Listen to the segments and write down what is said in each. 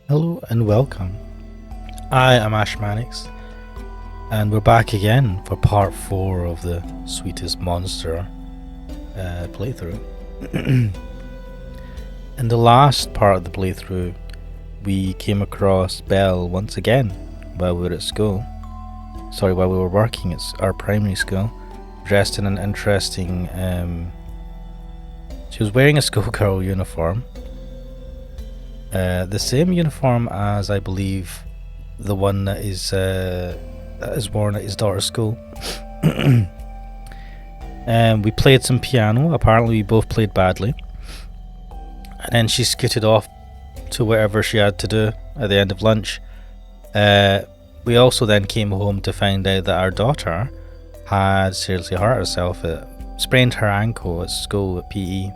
Hello and welcome. I am Ash Mannix, and we're back again for part 4 of the Sweetest Monster playthrough. In the last part of the playthrough, we came across Belle once again while we were at school. While we were working at our primary school, dressed in an interesting. She was wearing a schoolgirl uniform. The same uniform as I believe the one that is worn at his daughter's school. We played some piano. Apparently we both played badly. And then she scooted off to whatever she had to do at the end of lunch. We also then came home to find out that our daughter had seriously hurt herself. Sprained her ankle at school at PE.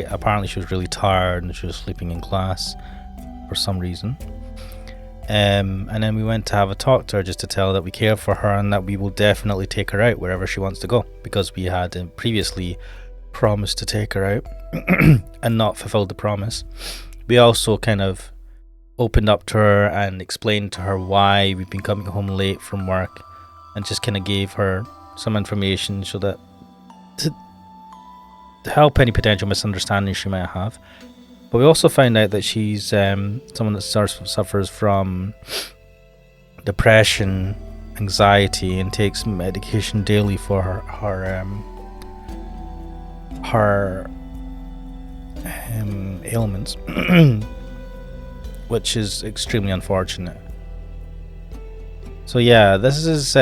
Apparently she was really tired and she was sleeping in class for some reason. And then we went to have a talk to her just to tell her that we care for her and that we will definitely take her out wherever she wants to go, because we had previously promised to take her out and not fulfilled the promise. We also kind of opened up to her and explained to her why we've been coming home late from work, and just kind of gave her some information so that to help any potential misunderstanding she might have. But we also found out that she's someone that suffers from depression, anxiety, and takes medication daily for her ailments, which is extremely unfortunate. So yeah, this is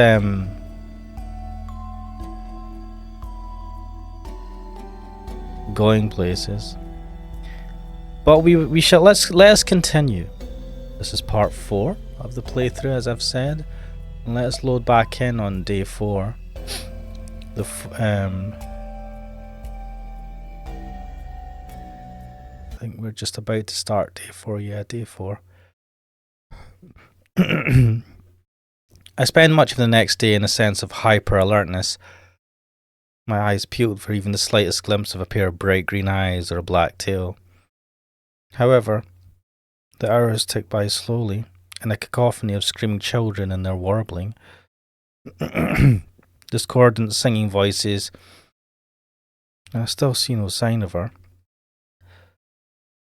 going places. But we shall let's continue. This is part 4 of the playthrough, as I've said, and let's load back in on day 4. I think we're just about to start day 4. Yeah, day 4. I spend much of the next day in a sense of hyper alertness. My eyes peeled for even the slightest glimpse of a pair of bright green eyes or a black tail. However, the hours tick by slowly, in a cacophony of screaming children and their warbling, discordant singing voices, and I still see no sign of her.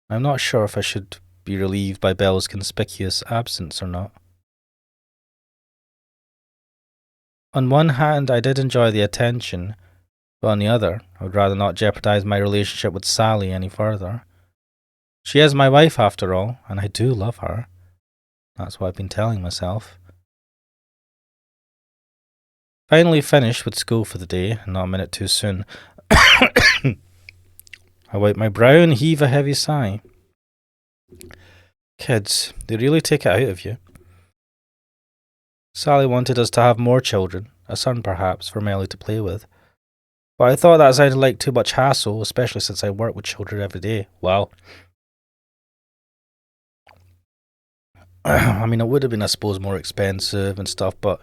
I'm not sure if I should be relieved by Belle's conspicuous absence or not. On one hand, I did enjoy the attention, but on the other, I would rather not jeopardize my relationship with Sally any further. She is my wife, after all, and I do love her. That's what I've been telling myself. Finally finished with school for the day, and not a minute too soon. I wipe my brow and heave a heavy sigh. Kids, they really take it out of you. Sally wanted us to have more children, a son perhaps, for Melly to play with. But I thought that sounded like too much hassle, especially since I work with children every day. Wow. I mean, it would have been, I suppose, more expensive and stuff, but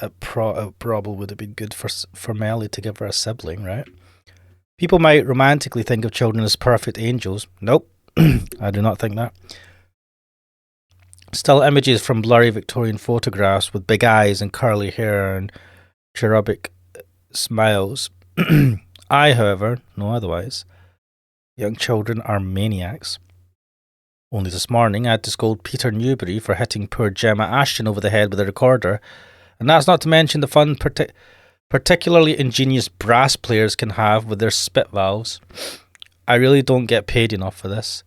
it probably would have been good for Melly to give her a sibling, right? People might romantically think of children as perfect angels. Nope, I do not think that. Still images from blurry Victorian photographs with big eyes and curly hair and cherubic smiles. I, however, know otherwise. Young children are maniacs. Only this morning I had to scold Peter Newbury for hitting poor Gemma Ashton over the head with a recorder, and that's not to mention the fun particularly ingenious brass players can have with their spit valves. I really don't get paid enough for this.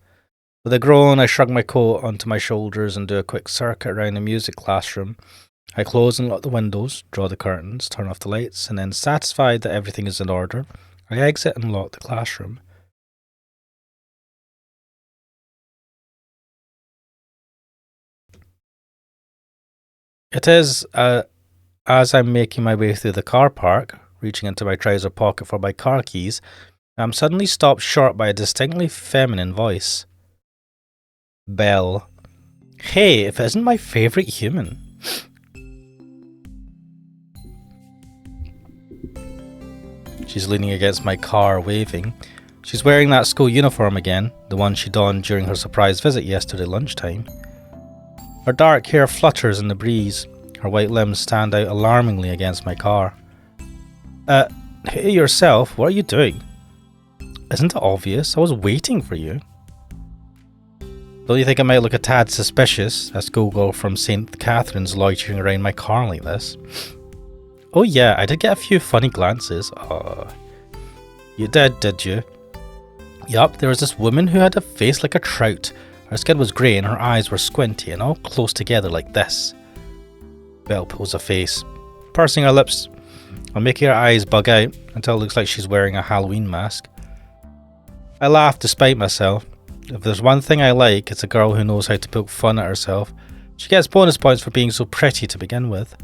With a groan, I shrug my coat onto my shoulders and do a quick circuit around the music classroom. I close and lock the windows, draw the curtains, turn off the lights, and then, satisfied that everything is in order, I exit and lock the classroom. It is, as I'm making my way through the car park, reaching into my trouser pocket for my car keys, I'm suddenly stopped short by a distinctly feminine voice. Belle. Hey, if it isn't my favourite human. She's leaning against my car, waving. She's wearing that school uniform again, the one she donned during her surprise visit yesterday lunchtime. Her dark hair flutters in the breeze. Her white limbs stand out alarmingly against my car. Hey yourself, what are you doing? Isn't it obvious? I was waiting for you. Don't you think I might look a tad suspicious, a schoolgirl from St. Catherine's loitering around my car like this? Oh yeah, I did get a few funny glances. You did you? Yup, there was this woman who had a face like a trout. Her skin was grey and her eyes were squinty and all close together like this. Belle pulls a face, pursing her lips and making her eyes bug out until it looks like she's wearing a Halloween mask. I laugh despite myself. If there's one thing I like, it's a girl who knows how to poke fun at herself. She gets bonus points for being so pretty to begin with.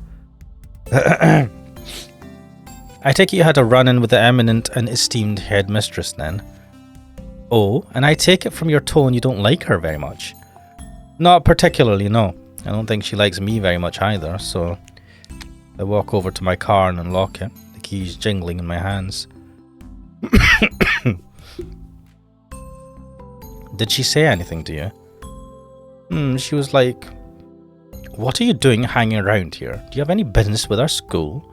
I take it you had a run-in with the eminent and esteemed headmistress then. Oh, and I take it from your tone you don't like her very much. Not particularly, no. I don't think she likes me very much either, so I walk over to my car and unlock it, the keys jingling in my hands. Did she say anything to you? She was like, what are you doing hanging around here? Do you have any business with our school?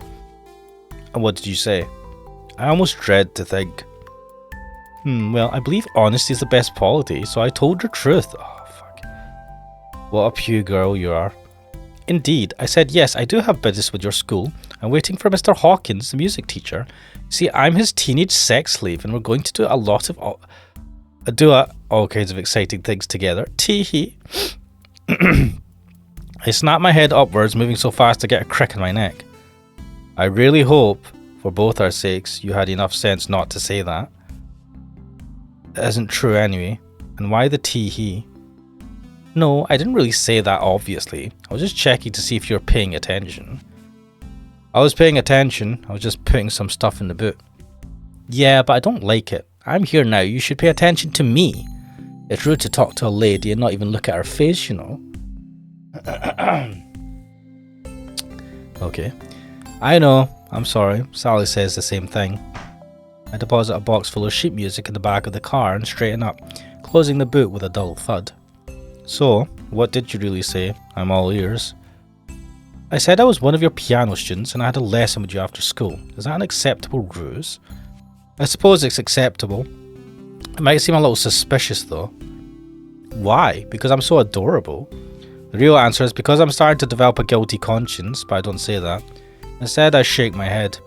And what did you say? I almost dread to think. Well, I believe honesty is the best policy, so I told her truth. Oh, fuck. What a pew girl you are. Indeed, I said yes, I do have business with your school. I'm waiting for Mr. Hawkins, the music teacher. See, I'm his teenage sex slave, and we're going to do all kinds of exciting things together. Tee-hee. I snap my head upwards, moving so fast to get a crick in my neck. I really hope, for both our sakes, you had enough sense not to say that. It isn't true anyway. And why the tee-hee? No, I didn't really say that, obviously. I was just checking to see if you were paying attention. I was paying attention. I was just putting some stuff in the boot. Yeah, but I don't like it. I'm here now. You should pay attention to me. It's rude to talk to a lady and not even look at her face, you know. Okay. I know. I'm sorry. Sally says the same thing. I deposit a box full of sheet music in the back of the car and straighten up, closing the boot with a dull thud. So, what did you really say? I'm all ears. I said I was one of your piano students and I had a lesson with you after school. Is that an acceptable ruse? I suppose it's acceptable. It might seem a little suspicious though. Why? Because I'm so adorable? The real answer is because I'm starting to develop a guilty conscience, but I don't say that. Instead, I shake my head.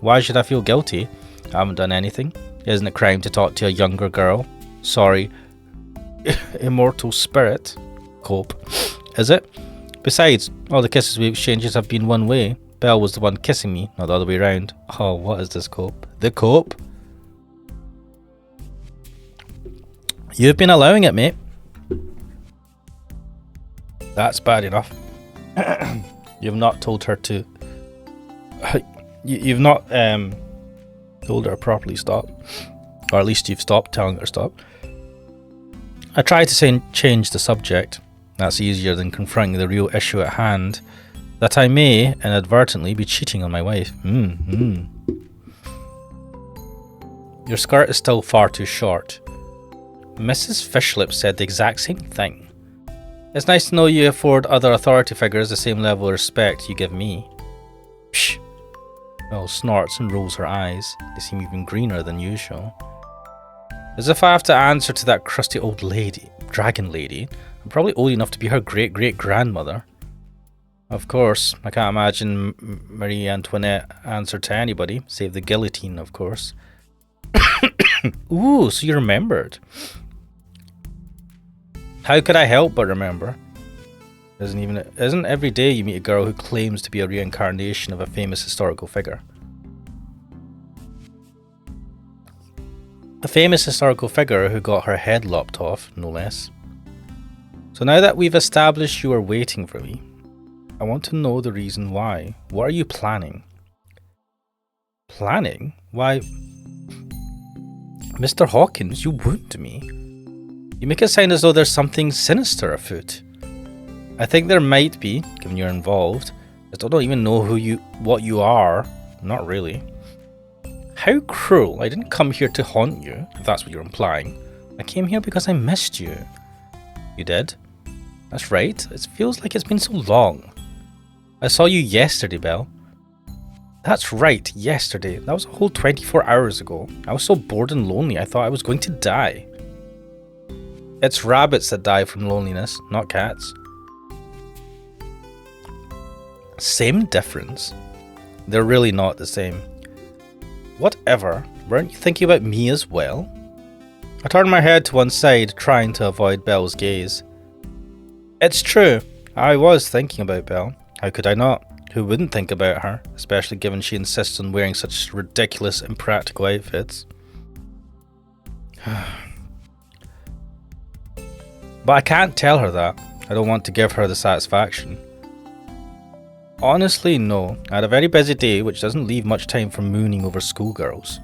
Why should I feel guilty? I haven't done anything. Isn't it crime to talk to a younger girl? Sorry. Immortal spirit. Cope. Is it? Besides, all the kisses we exchanged have been one way. Belle was the one kissing me, not the other way around. Oh, what is this, Cope? The Cope? You've been allowing it, mate. That's bad enough. You've not told her to... You've not told her properly stop. Or at least you've stopped telling her stop. I try to change the subject. That's easier than confronting the real issue at hand. That I may, inadvertently, be cheating on my wife. Your skirt is still far too short. Mrs. Fishlip said the exact same thing. It's nice to know you afford other authority figures the same level of respect you give me. Psh. Belle snorts and rolls her eyes. They seem even greener than usual. As if I have to answer to that crusty old lady, dragon lady. I'm probably old enough to be her great-great-grandmother. Of course, I can't imagine Marie Antoinette answered to anybody, save the guillotine, of course. Ooh, so you remembered. How could I help but remember? Isn't every day you meet a girl who claims to be a reincarnation of a famous historical figure? A famous historical figure who got her head lopped off, no less. So now that we've established you are waiting for me, I want to know the reason why. What are you planning? Planning? Why... Mr. Hawkins, you wound me. You make it sound as though there's something sinister afoot. I think there might be, given you're involved. I still don't even know what you are. Not really. How cruel. I didn't come here to haunt you, if that's what you're implying. I came here because I missed you. You did? That's right. It feels like it's been so long. I saw you yesterday, Belle. That's right, yesterday. That was a whole 24 hours ago. I was so bored and lonely, I thought I was going to die. It's rabbits that die from loneliness, not cats. Same difference. They're really not the same. Whatever. Weren't you thinking about me as well? I turned my head to one side, trying to avoid Belle's gaze. It's true. I was thinking about Belle. How could I not? Who wouldn't think about her, especially given she insists on wearing such ridiculous, impractical outfits? But I can't tell her that. I don't want to give her the satisfaction. Honestly, no. I had a very busy day, which doesn't leave much time for mooning over schoolgirls.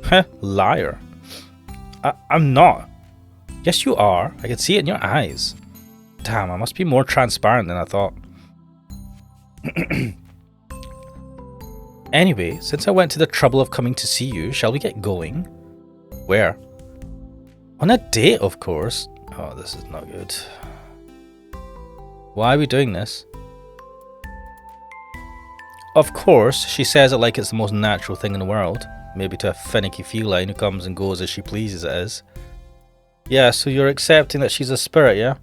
Heh, liar. I'm not. Yes, you are. I can see it in your eyes. Damn, I must be more transparent than I thought. Anyway, since I went to the trouble of coming to see you, shall we get going? Where? On a date, of course. Oh, this is not good. Why are we doing this? Of course, she says it like it's the most natural thing in the world. Maybe to a finicky feline who comes and goes as she pleases it is. Yeah, so you're accepting that she's a spirit, yeah?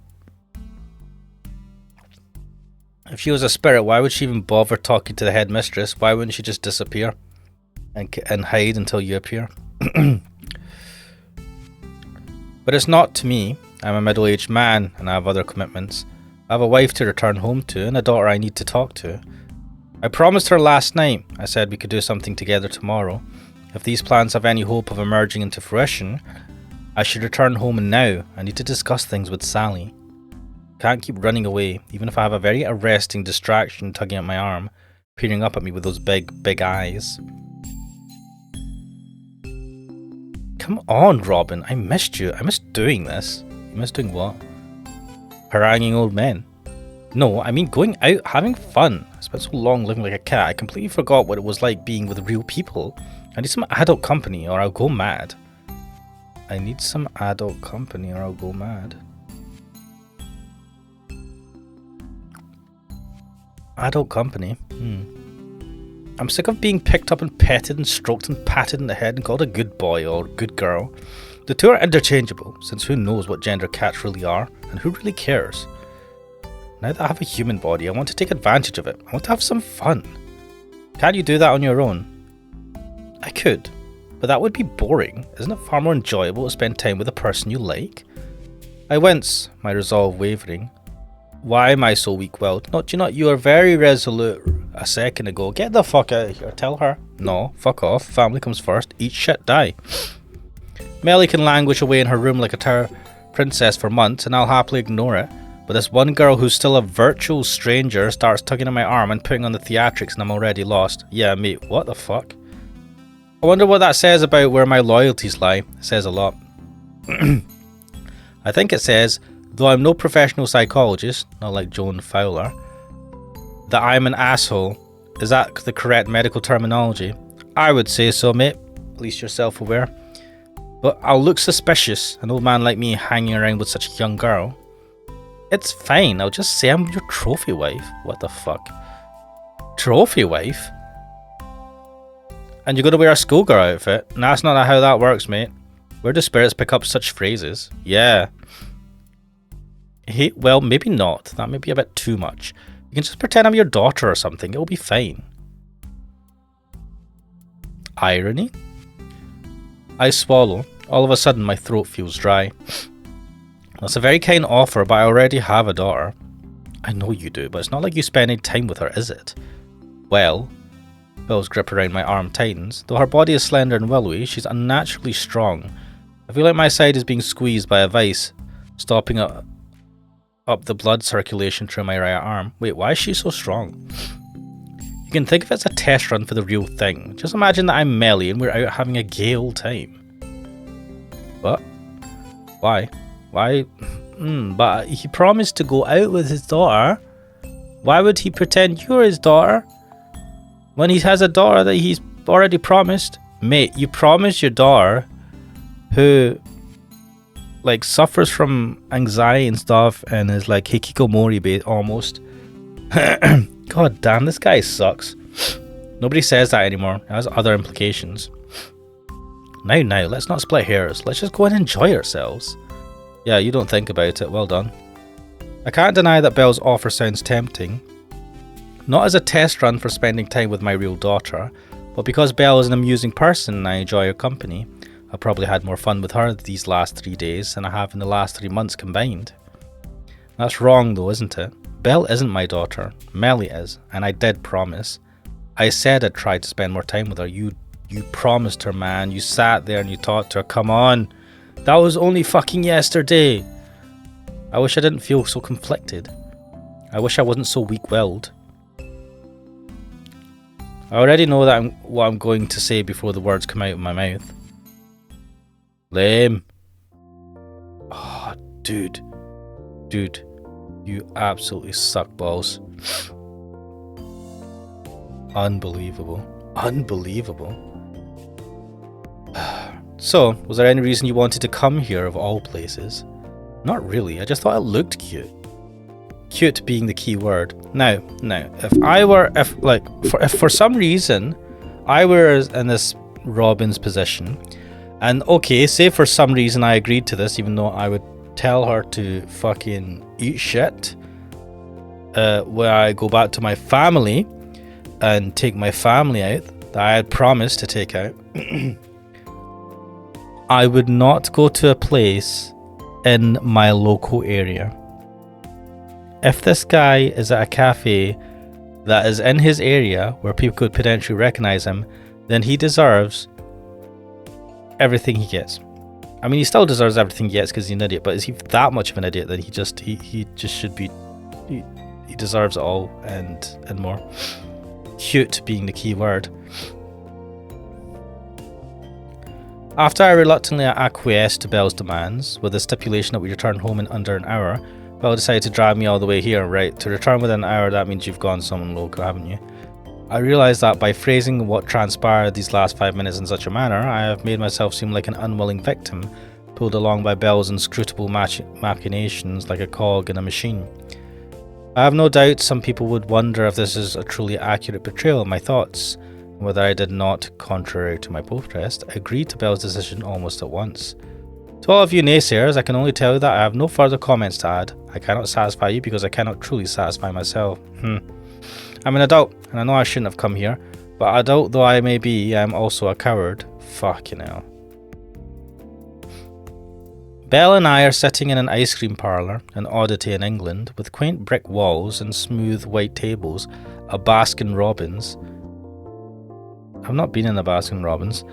If she was a spirit, why would she even bother talking to the headmistress? Why wouldn't she just disappear and hide until you appear? But it's not to me. I'm a middle-aged man and I have other commitments. I have a wife to return home to and a daughter I need to talk to. I promised her last night. I said we could do something together tomorrow. If these plans have any hope of emerging into fruition, I should return home now. I need to discuss things with Sally. Can't keep running away, even if I have a very arresting distraction tugging at my arm, peering up at me with those big eyes. Come on, Robin, I missed you. I missed doing this. You missed doing what? Haranguing old men. No, I mean going out, having fun. I spent so long living like a cat, I completely forgot what it was like being with real people. I need some adult company or I'll go mad. I need some adult company or I'll go mad. Adult company. I'm sick of being picked up and petted and stroked and patted in the head and called a good boy or good girl. The two are interchangeable, since who knows what gender cats really are, and who really cares? Now that I have a human body, I want to take advantage of it. I want to have some fun. Can't you do that on your own? I could, but that would be boring. Isn't it far more enjoyable to spend time with a person you like? I wince, my resolve wavering. Why am I so weak-willed? Not you not. You were very resolute a second ago. Get the fuck out of here. Tell her. No, fuck off. Family comes first. Eat shit, die. Melly can languish away in her room like a tower princess for months, and I'll happily ignore it. But this one girl who's still a virtual stranger starts tugging at my arm and putting on the theatrics, and I'm already lost. Yeah, mate. What the fuck? I wonder what that says about where my loyalties lie. It says a lot. I think it says, though I'm no professional psychologist, not like Joan Fowler, that I'm an asshole. Is that the correct medical terminology? I would say so, mate. At least you're self-aware. But I'll look suspicious, an old man like me hanging around with such a young girl. It's fine, I'll just say I'm your trophy wife. What the fuck? Trophy wife? And you're gonna wear a schoolgirl outfit? Nah, that's not how that works, mate. Where do spirits pick up such phrases? Yeah. Hey, well, maybe not. That may be a bit too much. You can just pretend I'm your daughter or something. It'll be fine. Irony? I swallow. All of a sudden, my throat feels dry. That's a very kind offer, but I already have a daughter. I know you do, but it's not like you spend any time with her, is it? Well, Bill's grip around my arm tightens. Though her body is slender and willowy, she's unnaturally strong. I feel like my side is being squeezed by a vice, stopping up the blood circulation through my right arm. Wait, why is she so strong? You can think of it as a test run for the real thing. Just imagine that I'm Melly and we're out having a gay old time. What? Why? Why? But he promised to go out with his daughter. Why would he pretend you're his daughter when he has a daughter that he's already promised? Mate, you promised your daughter, who like suffers from anxiety and stuff and is like hikikomori almost. God damn, this guy sucks. Nobody says that anymore. It has other implications. Now, let's not split hairs. Let's just go and enjoy ourselves. Yeah, you don't think about it. Well done. I can't deny that Belle's offer sounds tempting. Not as a test run for spending time with my real daughter, but because Belle is an amusing person and I enjoy her company. I probably had more fun with her these last 3 days than I have in the last 3 months combined. That's wrong though, isn't it? Belle isn't my daughter. Melly is, and I did promise. I said I'd try to spend more time with her. You promised her, man. You sat there and you talked to her. Come on. That was only fucking yesterday. I wish I didn't feel so conflicted. I wish I wasn't so weak-willed. I already know that what I'm going to say before the words come out of my mouth. Lame. Oh, dude. Dude, you absolutely suck balls. Unbelievable. Unbelievable. So, was there any reason you wanted to come here of all places? Not really, I just thought it looked cute. Cute being the key word. Now, if for some reason I were in this Robin's position, and okay, say for some reason I agreed to this, even though I would tell her to fucking eat shit, where I go back to my family and take my family out that I had promised to take out, I would not go to a place in my local area. If this guy is at a cafe that is in his area where people could potentially recognize him, then he deserves everything he gets. I mean, he still deserves everything he gets because he's an idiot, but is he that much of an idiot that he just should be, he deserves it all and more. Cute being the key word. After I reluctantly acquiesced to Belle's demands, with the stipulation that we return home in under an hour, Belle decided to drive me all the way here. Right, to return within an hour, that means you've gone somewhere local, haven't you? I realised that by phrasing what transpired these last 5 minutes in such a manner, I have made myself seem like an unwilling victim, pulled along by Belle's inscrutable machinations like a cog in a machine. I have no doubt some people would wonder if this is a truly accurate portrayal of my thoughts, and whether I did not, contrary to my protest, agree to Belle's decision almost at once. To all of you naysayers, I can only tell you that I have no further comments to add. I cannot satisfy you because I cannot truly satisfy myself. I'm an adult, and I know I shouldn't have come here, but adult though I may be, I am also a coward. Fucking hell. Belle and I are sitting in an ice cream parlour, an oddity in England, with quaint brick walls and smooth white tables, a Baskin Robbins. I've not been in a Baskin Robbins.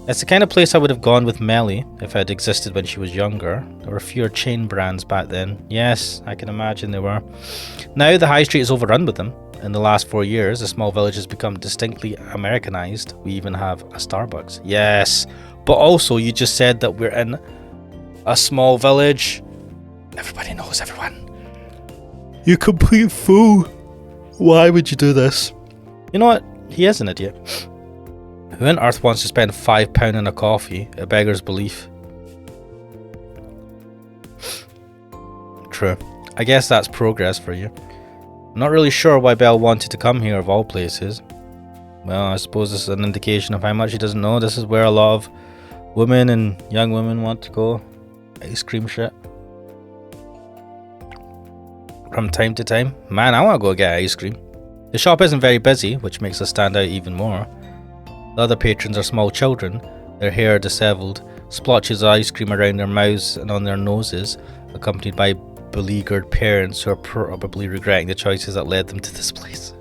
It's the kind of place I would have gone with Melly if it had existed when she was younger. There were fewer chain brands back then. Yes, I can imagine there were. Now the high street is overrun with them. In the last 4 years, the small village has become distinctly Americanized. We even have a Starbucks. Yes, but also you just said that we're in a small village. Everybody knows everyone. You complete fool. Why would you do this? You know what? He is an idiot. Who on earth wants to spend £5 on a coffee? It beggars belief. True. I guess that's progress for you. I'm not really sure why Belle wanted to come here of all places. Well, I suppose this is an indication of how much he doesn't know. This is where a lot of women and young women want to go. Ice cream shit. From time to time. Man, I want to go get ice cream. The shop isn't very busy, which makes us stand out even more. The other patrons are small children, their hair dishevelled, splotches of ice cream around their mouths and on their noses, accompanied by beleaguered parents who are probably regretting the choices that led them to this place.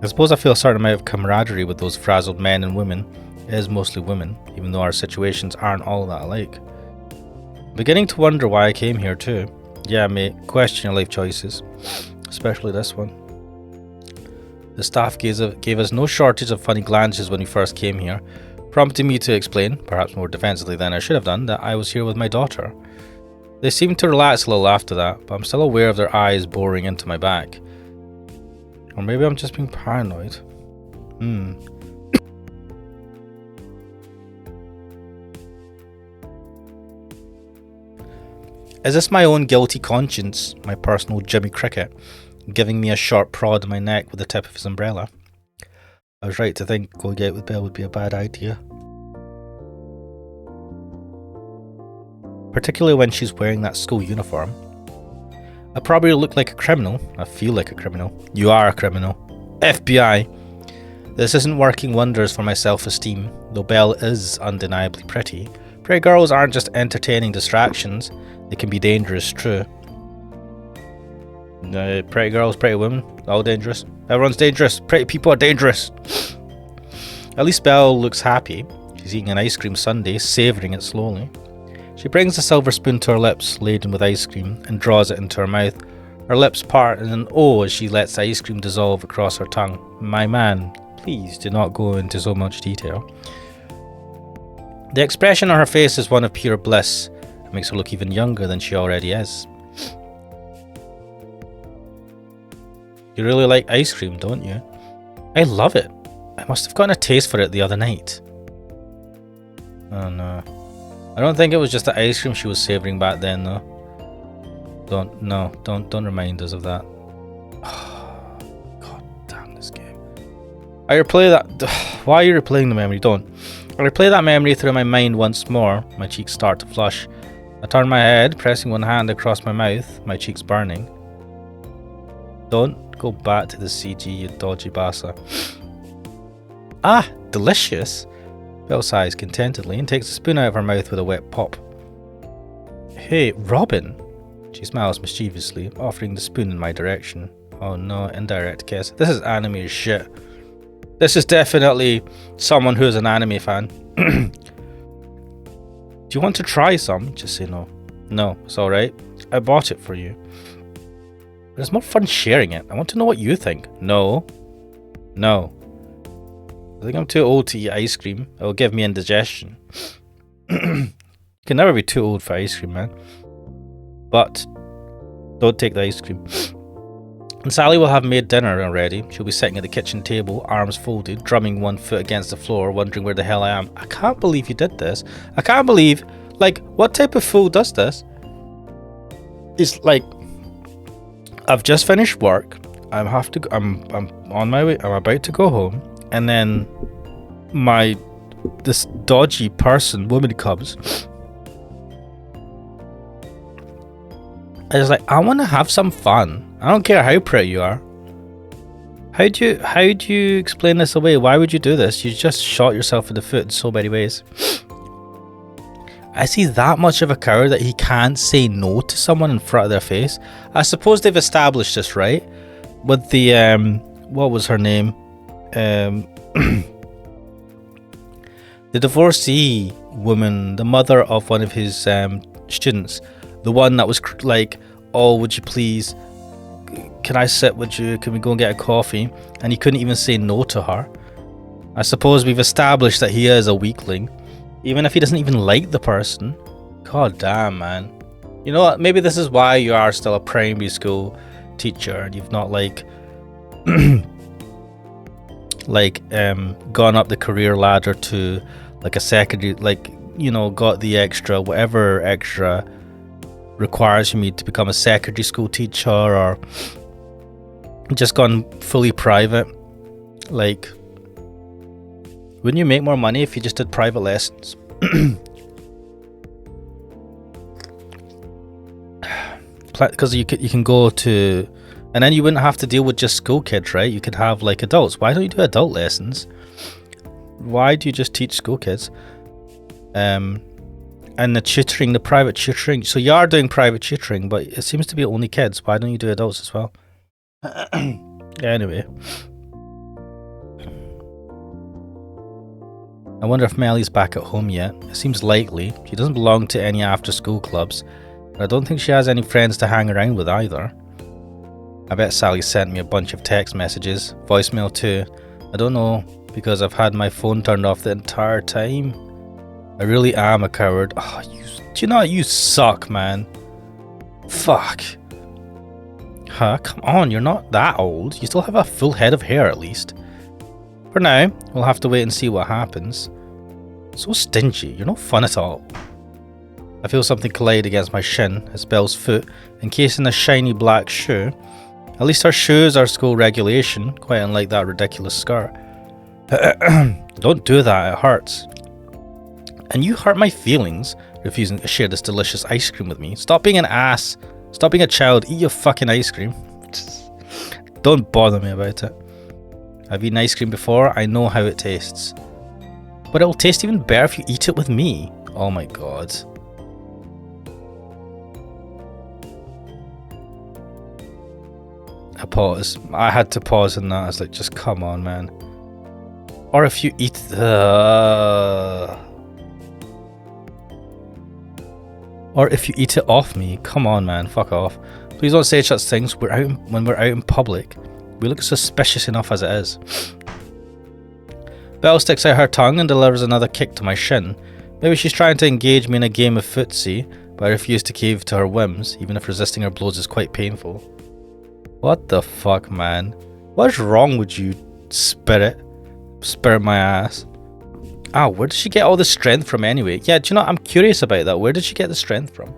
I suppose I feel a certain amount of camaraderie with those frazzled men and women. It is mostly women, even though our situations aren't all that alike. I'm beginning to wonder why I came here too. Yeah, mate, question your life choices, especially this one. The staff gave us no shortage of funny glances when we first came here, prompting me to explain, perhaps more defensively than I should have done, that I was here with my daughter. They seemed to relax a little after that, but I'm still aware of their eyes boring into my back. Or maybe I'm just being paranoid. Is this my own guilty conscience, my personal Jimmy Cricket, giving me a sharp prod in my neck with the tip of his umbrella? I was right to think going out with Belle would be a bad idea. Particularly when she's wearing that school uniform. I probably look like a criminal. I feel like a criminal. You are a criminal. FBI! This isn't working wonders for my self-esteem, though Belle is undeniably pretty. Pretty girls aren't just entertaining distractions, they can be dangerous, true. Pretty girls, pretty women, all dangerous. Everyone's dangerous. Pretty people are dangerous. At least Belle looks happy. She's eating an ice cream sundae, savouring it slowly. She brings a silver spoon to her lips, laden with ice cream, and draws it into her mouth. Her lips part in an O as she lets the ice cream dissolve across her tongue. My man, please do not go into so much detail. The expression on her face is one of pure bliss. It makes her look even younger than she already is. You really like ice cream, don't you? I love it. I must have gotten a taste for it the other night. Oh no. I don't think it was just the ice cream she was savouring back then though. Don't remind us of that. Oh, God damn this game. I replay that. Why are you replaying the memory? Don't. I replay that memory through my mind once more. My cheeks start to flush. I turn my head, pressing one hand across my mouth, my cheeks burning. Don't go back to the CG, you dodgy bassa. Ah, delicious! Belle sighs contentedly and takes a spoon out of her mouth with a wet pop. Hey, Robin! She smiles mischievously, offering the spoon in my direction. Oh no, indirect kiss. This is anime as shit. This is definitely someone who's an anime fan. Do you want to try some? Just say no. No, it's alright. I bought it for you. But it's more fun sharing it. I want to know what you think. No. No. I think I'm too old to eat ice cream. It will give me indigestion. You can never be too old for ice cream, man. But don't take the ice cream. And Sally will have made dinner already. She'll be sitting at the kitchen table, arms folded, drumming one foot against the floor, wondering where the hell I am. I can't believe you did this. I can't believe, like, what type of fool does this? It's like, I've just finished work. I'm on my way. I'm about to go home, and then this dodgy woman comes. I was like, I want to have some fun. I don't care how pretty you are. How do you explain this away? Why would you do this? You just shot yourself in the foot in so many ways. I see that much of a coward that he can't say no to someone in front of their face. I suppose they've established this, right? With the what was her name? The divorcee woman, the mother of one of his students. The one that was like, oh, would you please, can I sit with you? Can we go and get a coffee? And he couldn't even say no to her. I suppose we've established that he is a weakling. Even if he doesn't even like the person. God damn, man. You know what? Maybe this is why you are still a primary school teacher and you've not like gone up the career ladder to like a secondary, like, you know, got the extra, whatever extra requires you to become a secondary school teacher, or just gone fully private. Like, wouldn't you make more money if you just did private lessons? Because you can go to, and then you wouldn't have to deal with just school kids, right? You could have like adults. Why don't you do adult lessons? Why do you just teach school kids? And the tutoring, the private tutoring. So you are doing private tutoring, but it seems to be only kids. Why don't you do adults as well? Anyway. I wonder if Mellie's back at home yet. It seems likely. She doesn't belong to any after-school clubs. But I don't think she has any friends to hang around with either. I bet Sally sent me a bunch of text messages. Voicemail too. I don't know, because I've had my phone turned off the entire time. I really am a coward. Oh, do you know what? You suck, man. Fuck. Huh? Come on, you're not that old. You still have a full head of hair at least. For now, we'll have to wait and see what happens. So stingy. You're no fun at all. I feel something collide against my shin, as Belle's foot, encased in a shiny black shoe. At least her shoes are school regulation, quite unlike that ridiculous skirt. Don't do that, it hurts. And you hurt my feelings, refusing to share this delicious ice cream with me. Stop being an ass. Stop being a child. Eat your fucking ice cream. Don't bother me about it. I've eaten ice cream before. I know how it tastes. But it'll taste even better if you eat it with me. Oh my god. I pause. I had to pause in that. I was like, just come on, man. Or if you eat the... Or if you eat it off me. Come on, man. Fuck off. Please don't say such things. When we're out in public. We look suspicious enough as it is. Belle sticks out her tongue and delivers another kick to my shin. Maybe she's trying to engage me in a game of footsie, but I refuse to cave to her whims, even if resisting her blows is quite painful. What the fuck, man? What's wrong with you, spirit? Spirit my ass. Ah, where did she get all the strength from anyway? Yeah, do you know, I'm curious about that. Where did she get the strength from?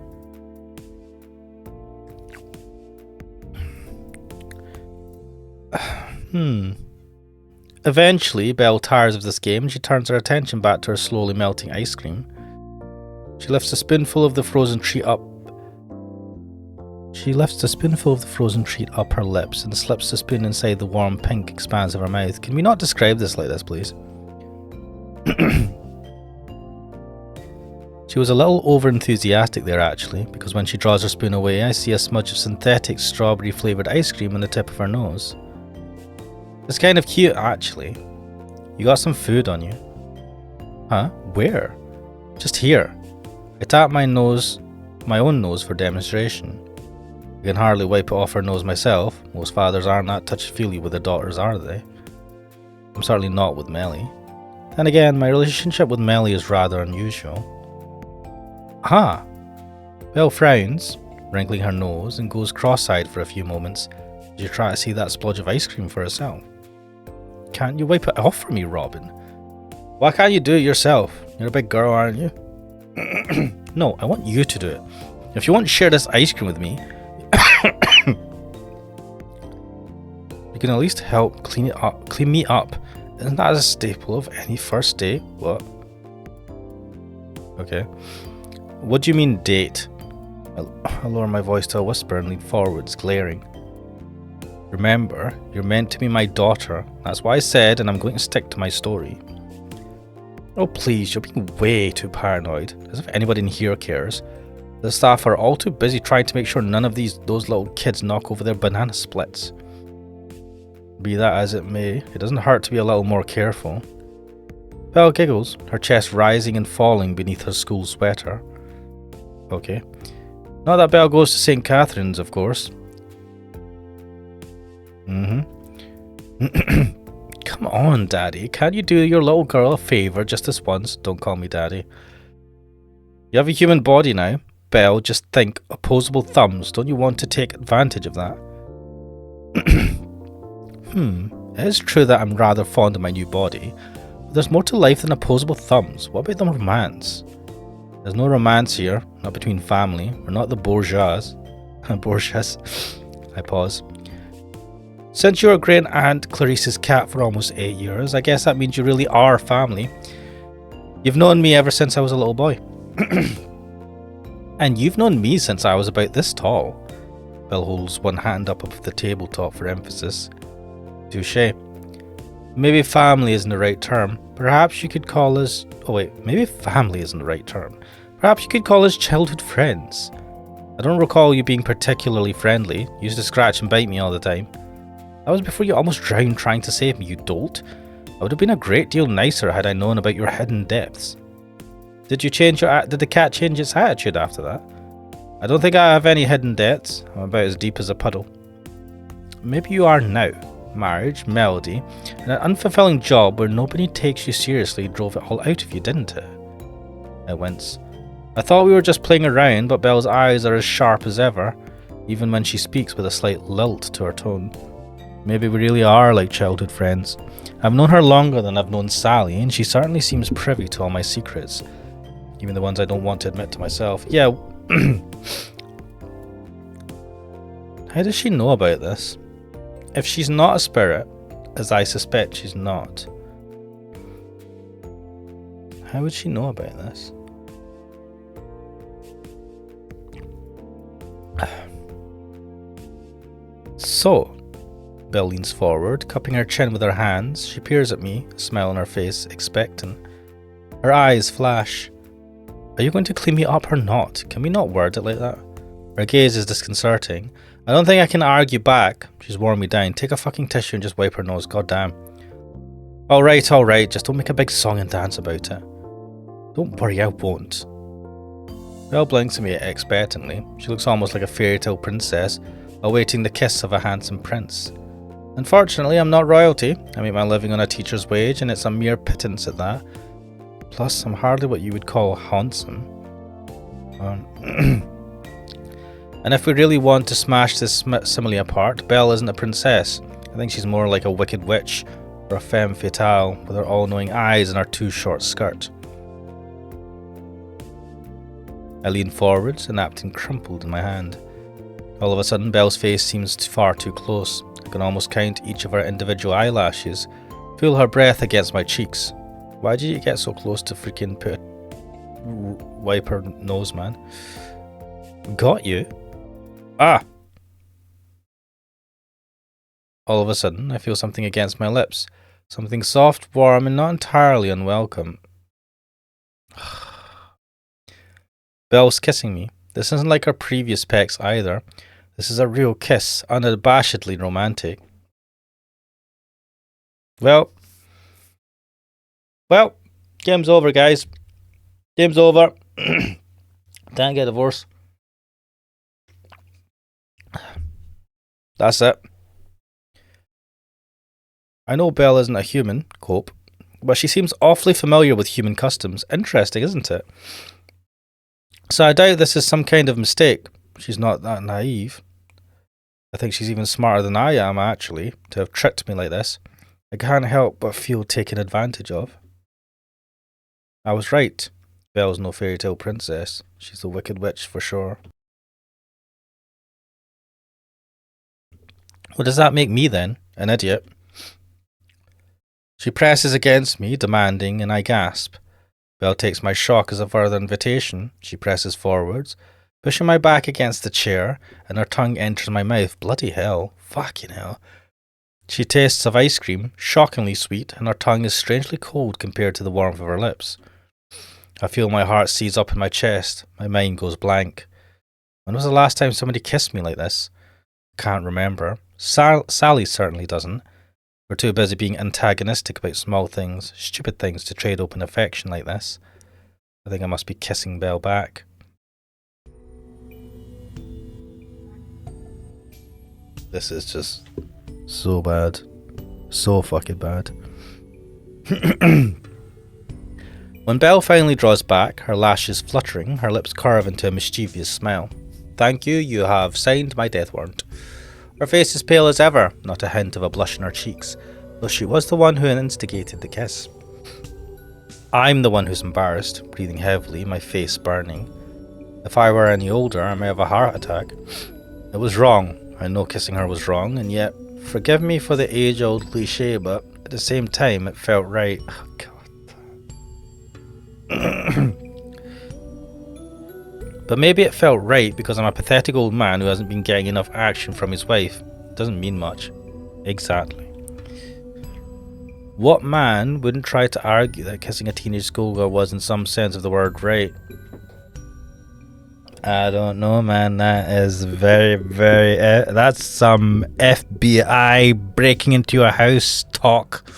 Eventually, Belle tires of this game and she turns her attention back to her slowly melting ice cream. She lifts a spoonful of the frozen treat up. She lifts a spoonful of the frozen treat up her lips and slips the spoon inside the warm pink expanse of her mouth. Can we not describe this like this, please? She was a little over-enthusiastic there, actually, because when she draws her spoon away, I see a smudge of synthetic strawberry-flavoured ice cream on the tip of her nose. It's kind of cute, actually. You got some food on you. Huh? Where? Just here. I tap my own nose for demonstration. I can hardly wipe it off her nose myself. Most fathers aren't that touchy-feely with their daughters, are they? I'm certainly not with Melly. Then again, my relationship with Melly is rather unusual. Aha! Belle frowns, wrinkling her nose, and goes cross-eyed for a few moments as you try to see that splodge of ice cream for herself. Can't you wipe it off for me, Robin? Why can't you do it yourself? You're a big girl, aren't you? No, I want you to do it. If you want to share this ice cream with me, you can at least help clean me up. Isn't that a staple of any first date? What? Okay. What do you mean date? I lower my voice to a whisper and lean forwards, glaring. Remember, you're meant to be my daughter. That's what I said, and I'm going to stick to my story. Oh please, you're being way too paranoid, as if anybody in here cares. The staff are all too busy trying to make sure none of those little kids knock over their banana splits. Be that as it may, it doesn't hurt to be a little more careful. Belle giggles, her chest rising and falling beneath her school sweater. Okay. Not that Belle goes to St. Catherine's, of course. Come on, Daddy. Can't you do your little girl a favour just this once? Don't call me Daddy. You have a human body now. Belle, just think. Opposable thumbs. Don't you want to take advantage of that? It is true that I'm rather fond of my new body, but there's more to life than opposable thumbs. What about the romance? There's no romance here, not between family. We're not the bourgeois. Bourgeois. I pause. Since you're a great aunt Clarice's cat for almost 8 years, I guess that means you really are family. You've known me ever since I was a little boy. And you've known me since I was about this tall. Belle holds one hand up above the tabletop for emphasis. Touché. Maybe family isn't the right term. Perhaps you could call us... Oh wait, maybe family isn't the right term. Perhaps you could call us childhood friends. I don't recall you being particularly friendly. You used to scratch and bite me all the time. That was before you almost drowned trying to save me, you dolt. I would have been a great deal nicer had I known about your hidden depths. Did the cat change its attitude after that? I don't think I have any hidden depths. I'm about as deep as a puddle. Maybe you are now. Marriage, Melody, and an unfulfilling job where nobody takes you seriously drove it all out of you, didn't it? I wince. I thought we were just playing around, but Belle's eyes are as sharp as ever, even when she speaks with a slight lilt to her tone. Maybe we really are like childhood friends. I've known her longer than I've known Sally, and she certainly seems privy to all my secrets. Even the ones I don't want to admit to myself. Yeah. How does she know about this? If she's not a spirit, as I suspect she's not, how would she know about this? So, Belle leans forward, cupping her chin with her hands. She peers at me, a smile on her face, expectant. Her eyes flash. Are you going to clean me up or not? Can we not word it like that? Her gaze is disconcerting. I don't think I can argue back. She's worn me down. Take a fucking tissue and just wipe her nose, goddamn. Alright, just don't make a big song and dance about it. Don't worry, I won't. Belle blinks at me expectantly. She looks almost like a fairy tale princess, awaiting the kiss of a handsome prince. Unfortunately, I'm not royalty. I make my living on a teacher's wage, and it's a mere pittance at that. Plus, I'm hardly what you would call handsome. And if we really want to smash this simile apart, Belle isn't a princess. I think she's more like a wicked witch, or a femme fatale, with her all-knowing eyes and her too short skirt. I lean forwards, a napkin crumpled in my hand. All of a sudden, Belle's face seems far too close. I can almost count each of her individual eyelashes, feel her breath against my cheeks. Why did you get so close to freaking wipe her nose, man? Got you? Ah! All of a sudden, I feel something against my lips. Something soft, warm, and not entirely unwelcome. Belle's kissing me. This isn't like our previous pecks either. This is a real kiss, unabashedly romantic. Well, game's over, guys. Game's over. Can't get divorced. That's it. I know Belle isn't a human, Cope, but she seems awfully familiar with human customs. Interesting, isn't it? So I doubt this is some kind of mistake. She's not that naive. I think she's even smarter than I am, actually, to have tricked me like this. I can't help but feel taken advantage of. I was right. Belle's no fairy tale princess. She's the wicked witch for sure. What does that make me then? An idiot. She presses against me, demanding, and I gasp. Belle takes my shock as a further invitation. She presses forwards, pushing my back against the chair, and her tongue enters my mouth. Bloody hell. Fucking hell. She tastes of ice cream, shockingly sweet, and her tongue is strangely cold compared to the warmth of her lips. I feel my heart seize up in my chest. My mind goes blank. When was the last time somebody kissed me like this? Can't remember. Sally certainly doesn't. We're too busy being antagonistic about small things, stupid things, to trade open affection like this. I think I must be kissing Belle back. This is just so bad. So fucking bad. When Belle finally draws back, her lashes fluttering, her lips curve into a mischievous smile. Thank you, you have signed my death warrant. Her face is pale as ever, not a hint of a blush in her cheeks, though she was the one who instigated the kiss. I'm the one who's embarrassed, breathing heavily, my face burning. If I were any older, I may have a heart attack. It was wrong. I know kissing her was wrong, and yet, forgive me for the age-old cliché, but at the same time, it felt right. Oh, God. But maybe it felt right because I'm a pathetic old man who hasn't been getting enough action from his wife. It doesn't mean much. Exactly. What man wouldn't try to argue that kissing a teenage schoolgirl was in some sense of the word right? I don't know, man. That is very, very... that's some FBI breaking into your house talk.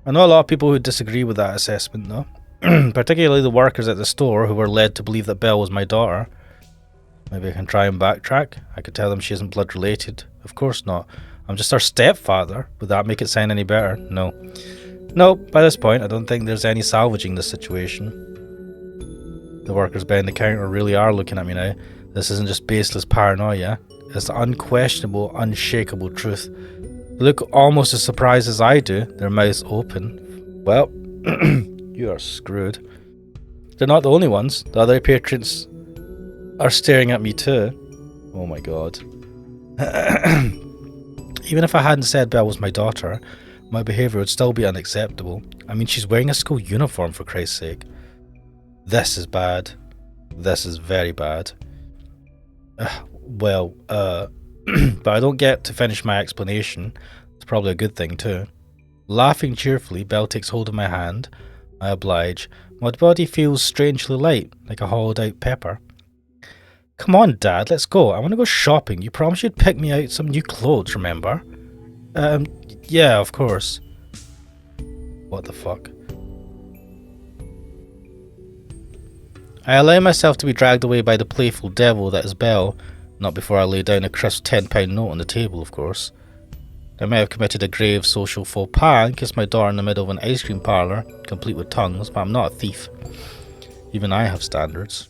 I know a lot of people who disagree with that assessment, though. Particularly the workers at the store who were led to believe that Belle was my daughter. Maybe I can try and backtrack. I could tell them she isn't blood related. Of course not. I'm just her stepfather. Would that make it sound any better? No. No, by this point, I don't think there's any salvaging this situation. The workers behind the counter really are looking at me now. This isn't just baseless paranoia. It's the unquestionable, unshakable truth. They look almost as surprised as I do, their mouths open. Well, you are screwed. They're not the only ones. The other patrons are staring at me too. Oh my god. Even if I hadn't said Belle was my daughter, my behaviour would still be unacceptable. I mean, she's wearing a school uniform, for Christ's sake. This is bad. This is very bad. But I don't get to finish my explanation. It's probably a good thing too. Laughing cheerfully, Belle takes hold of my hand. I oblige. My body feels strangely light, like a hollowed out pepper. Come on, Dad, let's go. I want to go shopping. You promised you'd pick me out some new clothes, remember? Yeah, of course. What the fuck? I allow myself to be dragged away by the playful devil that is Belle, not before I lay down a crisp £10 note on the table, of course. I may have committed a grave social faux pas and kissed my daughter in the middle of an ice cream parlour, complete with tongues, but I'm not a thief. Even I have standards.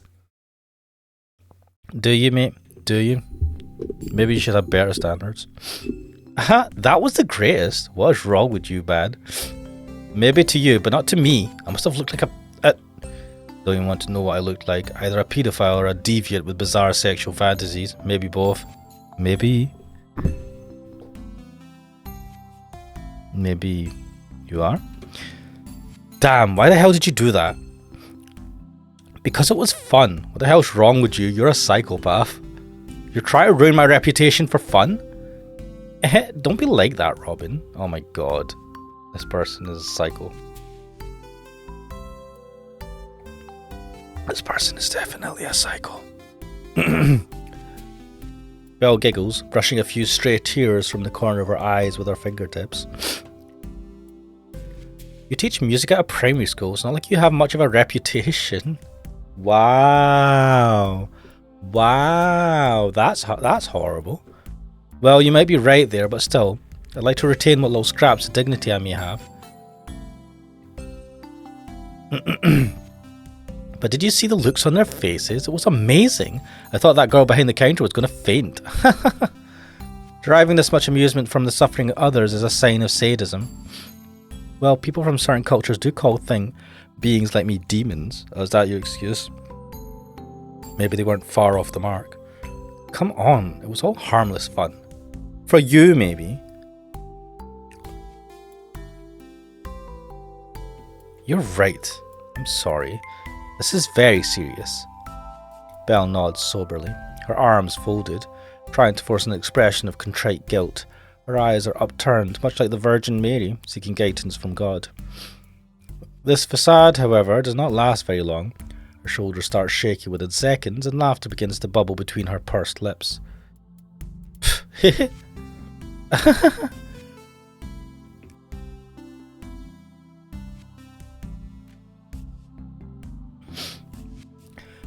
Do you, mate? Do you? Maybe you should have better standards. Aha, that was the greatest. What is wrong with you, man? Maybe to you, but not to me. I must have looked like a... Don't even want to know what I looked like. Either a paedophile or a deviant with bizarre sexual fantasies. Maybe both. Maybe... Maybe you are? Damn, why the hell did you do that? Because it was fun. What the hell's wrong with you? You're a psychopath. You're trying to ruin my reputation for fun? Don't be like that, Robin. Oh my god. This person is a psycho. This person is definitely a psycho. Belle giggles, brushing a few stray tears from the corner of her eyes with her fingertips. You teach music at a primary school. It's not like you have much of a reputation. Wow. Wow. That's horrible. Well, you might be right there, but still, I'd like to retain what little scraps of dignity I may have. But did you see the looks on their faces? It was amazing. I thought that girl behind the counter was going to faint. Deriving this much amusement from the suffering of others is a sign of sadism. Well, people from certain cultures do call beings like me demons. Oh, is that your excuse? Maybe they weren't far off the mark. Come on, it was all harmless fun. For you, maybe. You're right. I'm sorry. This is very serious. Belle nods soberly, her arms folded, trying to force an expression of contrite guilt. Her eyes are upturned, much like the Virgin Mary, seeking guidance from God. This facade, however, does not last very long. Her shoulders start shaky within seconds, and laughter begins to bubble between her pursed lips.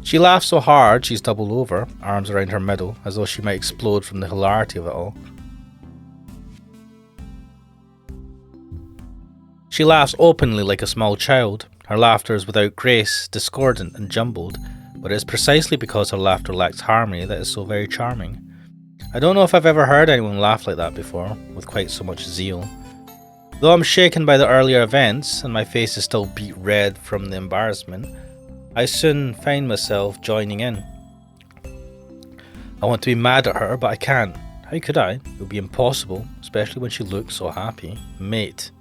She laughs so hard she's doubled over, arms around her middle, as though she might explode from the hilarity of it all. She laughs openly like a small child. Her laughter is without grace, discordant and jumbled, but it is precisely because her laughter lacks harmony that is so very charming. I don't know if I've ever heard anyone laugh like that before, with quite so much zeal. Though I'm shaken by the earlier events, and my face is still beet red from the embarrassment, I soon find myself joining in. I want to be mad at her, but I can't. How could I? It would be impossible, especially when she looks so happy. Mate.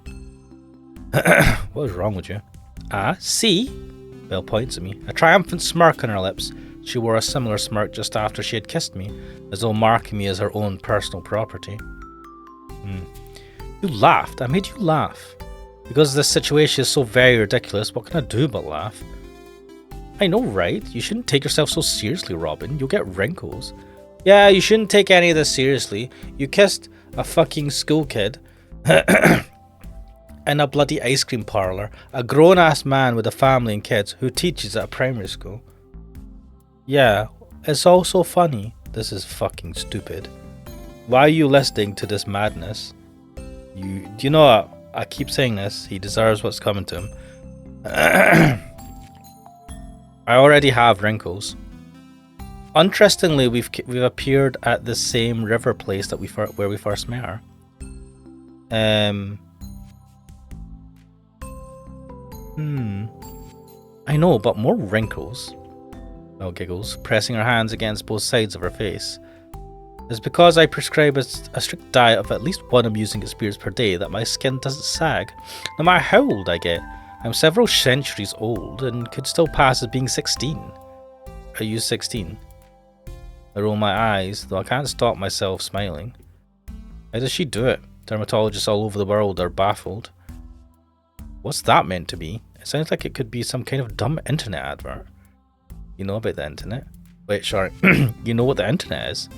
What is wrong with you? Ah, see? Belle points at me, a triumphant smirk on her lips. She wore a similar smirk just after she had kissed me, as though marking me as her own personal property. You laughed. I made you laugh. Because this situation is so very ridiculous, what can I do but laugh? I know, right? You shouldn't take yourself so seriously, Robin. You'll get wrinkles. Yeah, you shouldn't take any of this seriously. You kissed a fucking school kid in a bloody ice cream parlour. A grown-ass man with a family and kids who teaches at a primary school. Yeah, it's all so funny. This is fucking stupid. Why are you listening to this madness? You know what? I keep saying this. He deserves what's coming to him. I already have wrinkles. Interestingly, we've appeared at the same river place that where we first met her. I I know, but more wrinkles. Belle giggles, pressing her hands against both sides of her face. It's because I prescribe a strict diet of at least one amusing experience per day that my skin doesn't sag, no matter how old I get. I'm several centuries old and could still pass as being 16. Are you 16? I roll my eyes, though I can't stop myself smiling. How does she do it? Dermatologists all over the world are baffled. What's that meant to be? It sounds like it could be some kind of dumb internet advert. You know about the internet? Wait, sorry. You know what the internet is?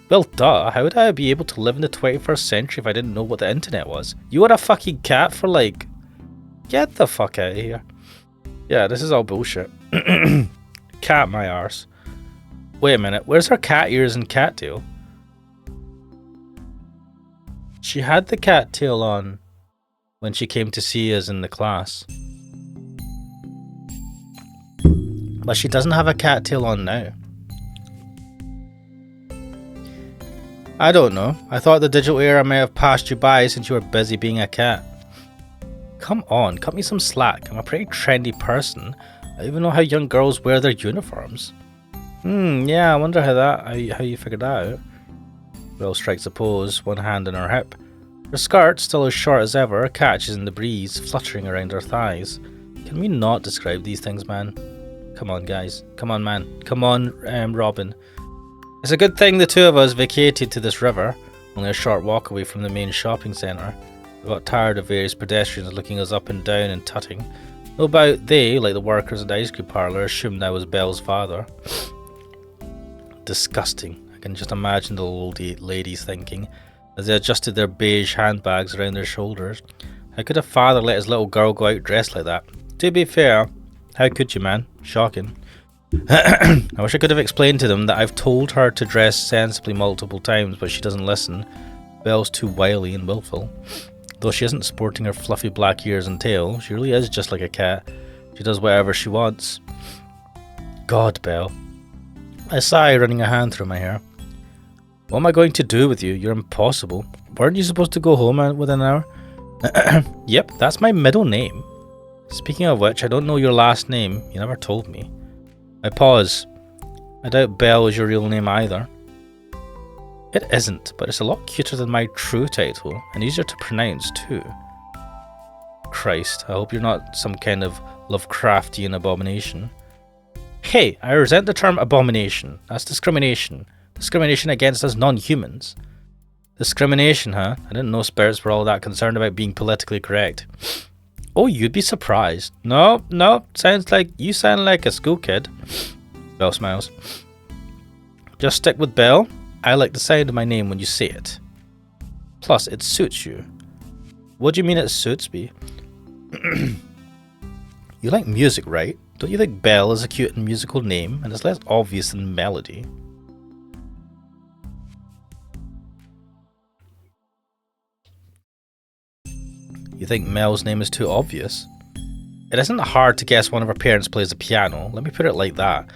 Well, duh. How would I be able to live in the 21st century if I didn't know what the internet was? You were a fucking cat for like... Get the fuck out of here. Yeah, this is all bullshit. Cat my arse. Wait a minute. Where's her cat ears and cat tail? She had the cat tail on when she came to see us in the class. But she doesn't have a cat tail on now. I don't know. I thought the digital era may have passed you by since you were busy being a cat. Come on, cut me some slack. I'm a pretty trendy person. I even know how young girls wear their uniforms. Yeah, I wonder how you figured that out. Belle strikes a pose, one hand on her hip. Her skirt, still as short as ever, catches in the breeze, fluttering around her thighs. Can we not describe these things, man? Come on, guys. Come on, man. Come on, Robin. It's a good thing the two of us vacated to this river, only a short walk away from the main shopping centre. We got tired of various pedestrians looking us up and down and tutting. No doubt they, like the workers at the ice cream parlour, assumed I was Belle's father. Disgusting. I can just imagine the old ladies thinking, as they adjusted their beige handbags around their shoulders. How could a father let his little girl go out dressed like that? To be fair, how could you, man? Shocking. I wish I could have explained to them that I've told her to dress sensibly multiple times, but she doesn't listen. Belle's too wily and willful. Though she isn't sporting her fluffy black ears and tail, she really is just like a cat. She does whatever she wants. God, Belle. I sigh, running a hand through my hair. What am I going to do with you? You're impossible. Weren't you supposed to go home within an hour? Yep, that's my middle name. Speaking of which, I don't know your last name. You never told me. I pause. I doubt Belle is your real name either. It isn't, but it's a lot cuter than my true title, and easier to pronounce too. Christ, I hope you're not some kind of Lovecraftian abomination. Hey, I resent the term abomination. That's discrimination. Discrimination against us non-humans. Discrimination, huh? I didn't know spirits were all that concerned about being politically correct. Oh, you'd be surprised. No, you sound like a school kid. Belle smiles. Just stick with Belle. I like the sound of my name when you say it. Plus, it suits you. What do you mean it suits me? You like music, right? Don't you think Belle is a cute and musical name, and it's less obvious than Melody? You think Mel's name is too obvious? It isn't hard to guess one of her parents plays the piano. Let me put it like that.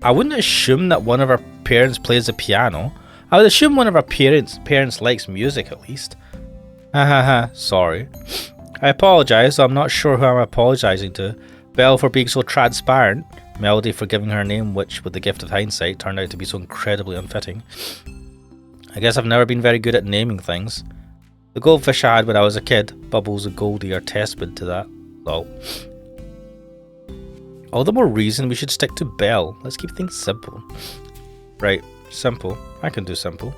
I wouldn't assume that one of her parents plays the piano. I would assume one of her parents likes music at least. Hahaha, sorry. I apologise, though I'm not sure who I'm apologising to. Belle for being so transparent, Melody for giving her a name which, with the gift of hindsight, turned out to be so incredibly unfitting. I guess I've never been very good at naming things. The goldfish I had when I was a kid, Bubbles and Goldie, are testament to that. Lol. All the more reason we should stick to Belle. Let's keep things simple. Right, simple. I can do simple.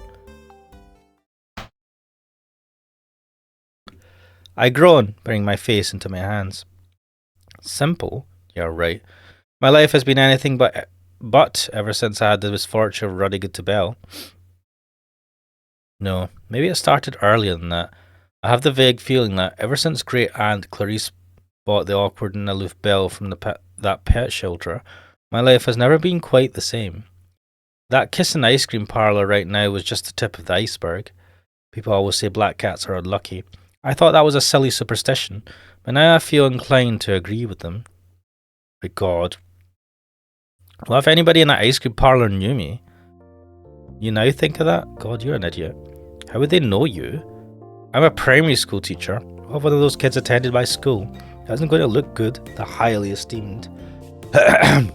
I groan, burying my face into my hands. Simple? You're right. My life has been anything but ever since I had the misfortune of running into Belle. No, maybe it started earlier than that. I have the vague feeling that ever since great aunt Clarice bought the awkward and aloof Belle from that pet shelter, my life has never been quite the same. That kiss and ice cream parlour right now was just the tip of the iceberg. People always say black cats are unlucky. I thought that was a silly superstition, but now I feel inclined to agree with them. My God. Well, if anybody in that ice cream parlour knew me. You now think of that? God, you're an idiot. How would they know you? I'm a primary school teacher. What if one of those kids attended my school? That isn't going to look good. They're highly esteemed. I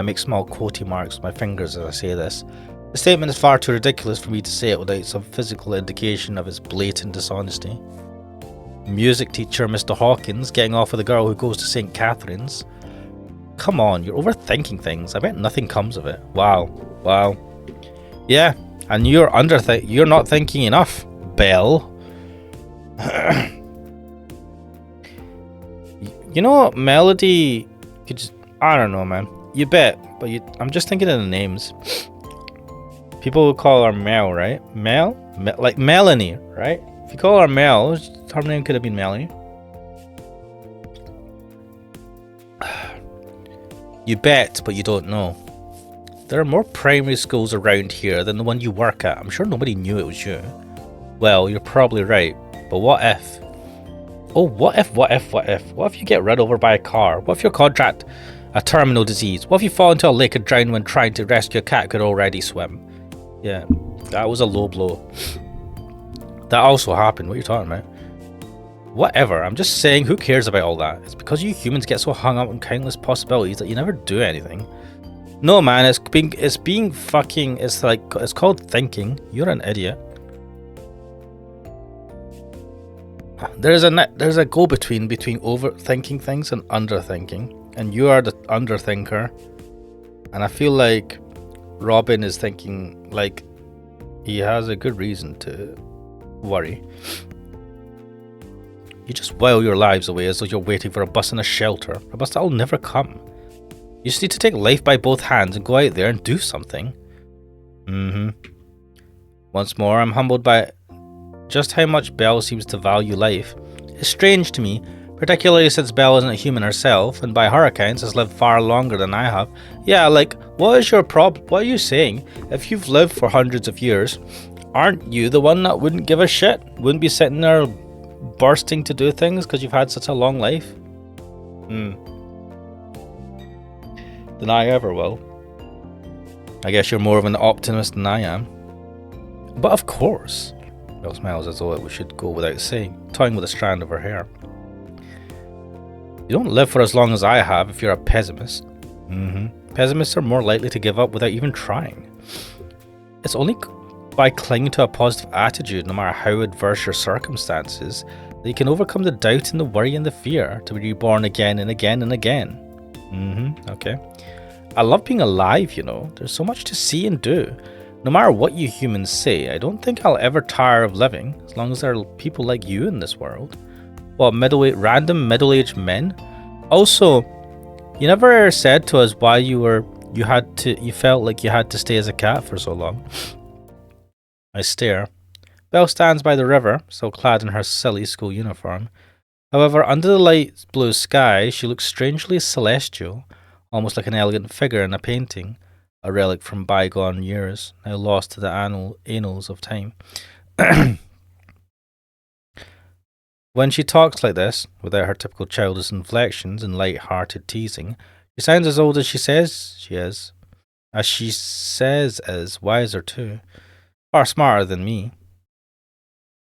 make small quotey marks with my fingers as I say this. The statement is far too ridiculous for me to say it without some physical indication of its blatant dishonesty. Music teacher Mr. Hawkins getting off with a girl who goes to St. Catherine's. Come on, you're overthinking things. I bet nothing comes of it. Wow. Yeah, and you're not thinking enough, Belle. You know what, Melody could just, I don't know, man. You bet, but I'm just thinking of the names. People would call her Mel, right? Like Melanie, right? If you call her Mel, her name could have been Melanie. You bet, but you don't know. There are more primary schools around here than the one you work at. I'm sure nobody knew it was you. Well, you're probably right, but what if? Oh, what if? What if you get run over by a car? What if your contract a terminal disease? What if you fall into a lake and drown when trying to rescue a cat who could already swim? Yeah, that was a low blow. That also happened. What are you talking about? Whatever, I'm just saying, who cares about all that? It's because you humans get so hung up on countless possibilities that you never do anything. No man, it's called thinking. You're an idiot. There's a go-between between overthinking things and underthinking, and you are the underthinker. And I feel like Robin is thinking like he has a good reason to worry. You just while your lives away as though you're waiting for a bus in a shelter, a bus that'll never come. You just need to take life by both hands and go out there and do something. Once more, I'm humbled by just how much Belle seems to value life. It's strange to me, particularly since Belle isn't a human herself, and by her accounts has lived far longer than I have. Yeah, like, what is your problem? What are you saying? If you've lived for hundreds of years, aren't you the one that wouldn't give a shit? Wouldn't be sitting there bursting to do things because you've had such a long life? Than I ever will. I guess you're more of an optimist than I am. But of course. Belle smiles as though it should go without saying, toying with a strand of her hair. You don't live for as long as I have if you're a pessimist. Pessimists are more likely to give up without even trying. It's only by clinging to a positive attitude, no matter how adverse your circumstances, that you can overcome the doubt and the worry and the fear to be reborn again and again and again. Okay. I love being alive, you know. There's so much to see and do. No matter what you humans say, I don't think I'll ever tire of living, as long as there are people like you in this world. What, random middle-aged men? Also, you never said to us why you felt like you had to stay as a cat for so long. I stare. Belle stands by the river, still clad in her silly school uniform. However, under the light blue sky, she looks strangely celestial, almost like an elegant figure in a painting, a relic from bygone years, now lost to the annals of time. When she talks like this, without her typical childish inflections and light-hearted teasing, she sounds as old as she says she is. As she says is wiser too. Far smarter than me.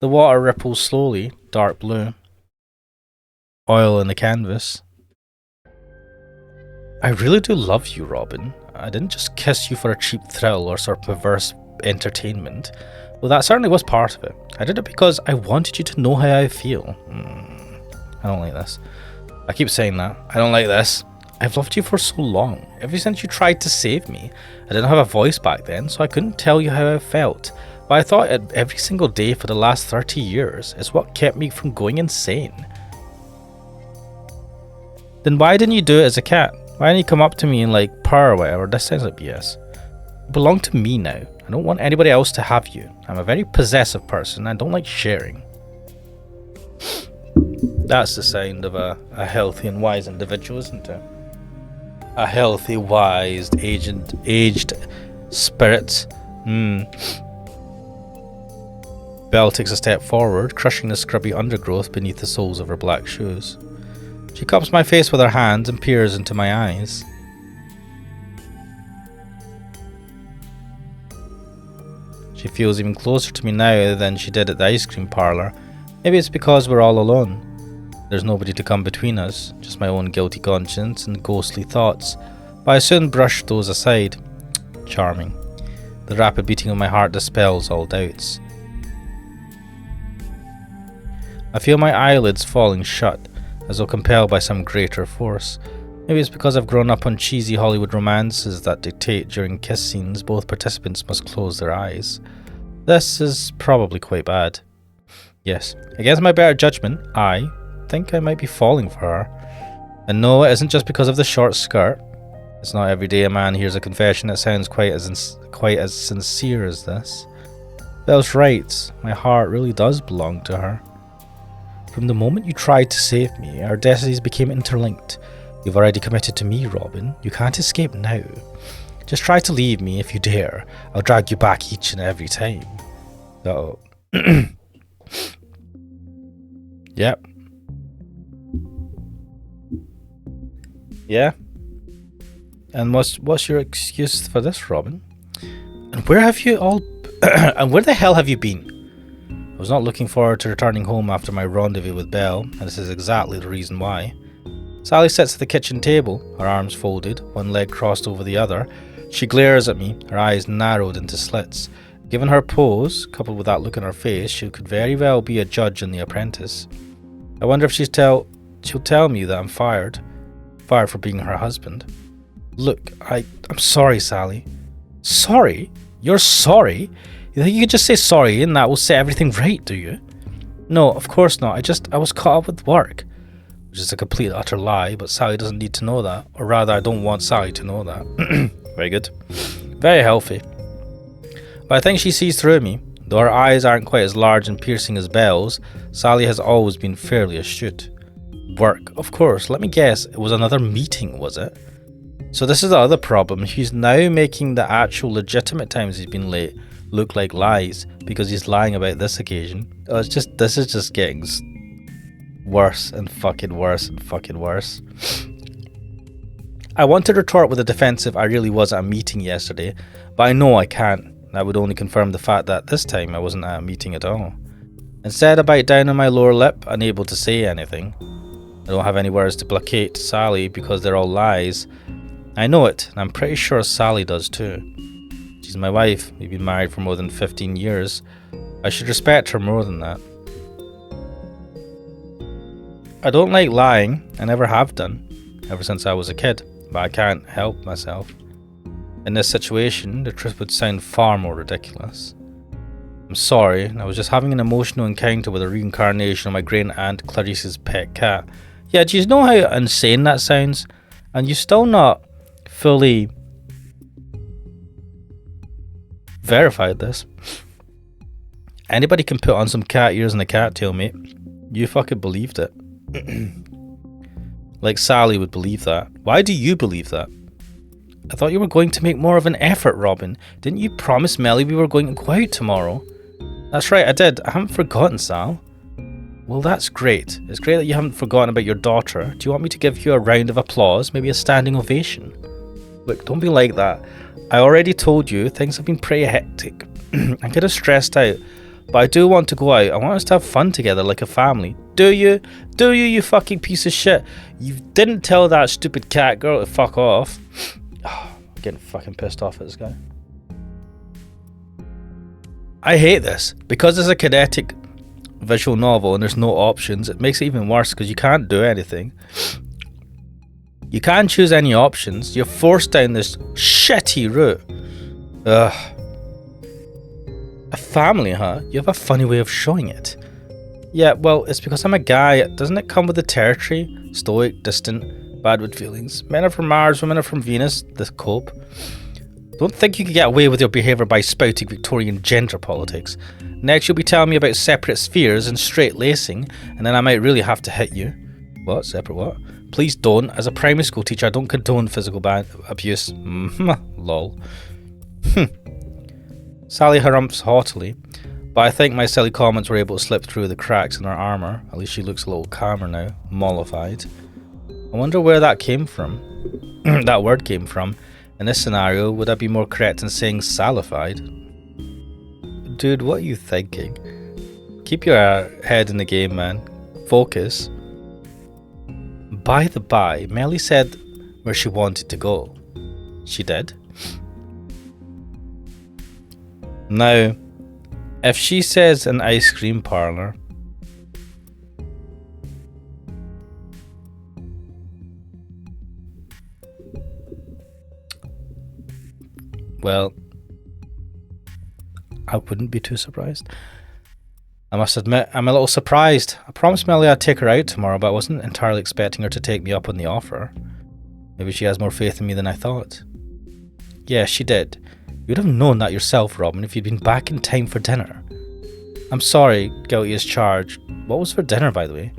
The water ripples slowly, dark blue. Oil in the canvas. I really do love you, Robin. I didn't just kiss you for a cheap thrill or sort of perverse entertainment. Well, that certainly was part of it. I did it because I wanted you to know how I feel. I don't like this. I keep saying that. I don't like this. I've loved you for so long. Ever since you tried to save me. I didn't have a voice back then, so I couldn't tell you how I felt. But I thought it every single day for the last 30 years is what kept me from going insane. Then why didn't you do it as a cat? Why didn't you come up to me and like purr or whatever? This sounds like BS. You belong to me now. I don't want anybody else to have you. I'm a very possessive person. I don't like sharing. That's the sound of a healthy and wise individual, isn't it? A healthy, wise, aged spirit. Belle takes a step forward, crushing the scrubby undergrowth beneath the soles of her black shoes. She cups my face with her hands and peers into my eyes. She feels even closer to me now than she did at the ice cream parlour. Maybe it's because we're all alone. There's nobody to come between us, just my own guilty conscience and ghostly thoughts. But I soon brushed those aside. Charming. The rapid beating of my heart dispels all doubts. I feel my eyelids falling shut, as though compelled by some greater force. Maybe it's because I've grown up on cheesy Hollywood romances that dictate during kiss scenes both participants must close their eyes. This is probably quite bad. Yes, against my better judgment, I think I might be falling for her. And no, it isn't just because of the short skirt. It's not every day a man hears a confession that sounds quite as sincere as this. Belle's right, my heart really does belong to her. From the moment you tried to save me, our destinies became interlinked. You've already committed to me, Robin. You can't escape now. Just try to leave me if you dare. I'll drag you back each and every time. Uh-oh. Yep. Yeah. And what's your excuse for this, Robin? And where have you all... and where the hell have you been? I was not looking forward to returning home after my rendezvous with Belle, and this is exactly the reason why. Sally sits at the kitchen table, her arms folded, one leg crossed over the other. She glares at me, her eyes narrowed into slits. Given her pose, coupled with that look on her face, she could very well be a judge in The Apprentice. I wonder if she'll tell me that I'm fired. Fired for being her husband. Look, I'm sorry, Sally. Sorry? You're sorry? You think you could just say sorry and that will set everything right, do you? No, of course not. I was caught up with work. Which is a complete utter lie, but Sally doesn't need to know that. Or rather, I don't want Sally to know that. Very good. Very healthy. But I think she sees through me. Though her eyes aren't quite as large and piercing as Belle's, Sally has always been fairly astute. Work, of course. Let me guess, it was another meeting, was it? So this is the other problem. He's now making the actual legitimate times he's been late look like lies because he's lying about this occasion. Oh, this is just getting worse and fucking worse and fucking worse. I want to retort with a defensive I really was at a meeting yesterday, but I know I can't. That would only confirm the fact that this time I wasn't at a meeting at all. Instead, I bite down on my lower lip, unable to say anything. I don't have any words to placate Sally because they're all lies. I know it, and I'm pretty sure Sally does too. She's my wife. We've been married for more than 15 years. I should respect her more than that. I don't like lying. I never have done, ever since I was a kid, but I can't help myself. In this situation, the truth would sound far more ridiculous. I'm sorry, I was just having an emotional encounter with a reincarnation of my great-aunt Clarice's pet cat. Yeah, do you know how insane that sounds? And you've still not fully verified this. Anybody can put on some cat ears and a cat tail, mate. You fucking believed it. Like Sally would believe that. Why do you believe that? I thought you were going to make more of an effort, Robin. Didn't you promise Melly we were going to go out tomorrow? That's right, I did. I haven't forgotten, Sal. Well, that's great. It's great that you haven't forgotten about your daughter. Do you want me to give you a round of applause? Maybe a standing ovation? Look, don't be like that. I already told you things have been pretty hectic. I'm kind of stressed out. But I do want to go out. I want us to have fun together like a family. Do you? Do you, you fucking piece of shit? You didn't tell that stupid cat girl to fuck off. Oh, I'm getting fucking pissed off at this guy. I hate this. Because it's a kinetic visual novel and there's no options, it makes it even worse because you can't do anything. You can't choose any options. You're forced down this shitty route. Ugh. A family, huh? You have a funny way of showing it. Yeah, well, it's because I'm a guy. Doesn't it come with the territory? Stoic, distant, bad with feelings. Men are from Mars, women are from Venus. The cope. Don't think you can get away with your behaviour by spouting Victorian gender politics. Next you'll be telling me about separate spheres and straight lacing, and then I might really have to hit you. What? Separate what? Please don't. As a primary school teacher, I don't condone physical abuse. Lol. Sally harumphs haughtily, but I think my silly comments were able to slip through the cracks in her armour. At least she looks a little calmer now, mollified. I wonder where that came from. That word came from. In this scenario, would I be more correct in saying salified? Dude, what are you thinking? Keep your head in the game, man. Focus. By the by, Melly said where she wanted to go. She did. Now, if she says an ice cream parlor, well, I wouldn't be too surprised. I must admit, I'm a little surprised. I promised Melly I'd take her out tomorrow, but I wasn't entirely expecting her to take me up on the offer. Maybe she has more faith in me than I thought. Yeah, she did. You'd have known that yourself, Robin, if you'd been back in time for dinner. I'm sorry, guilty as charged. What was for dinner, by the way?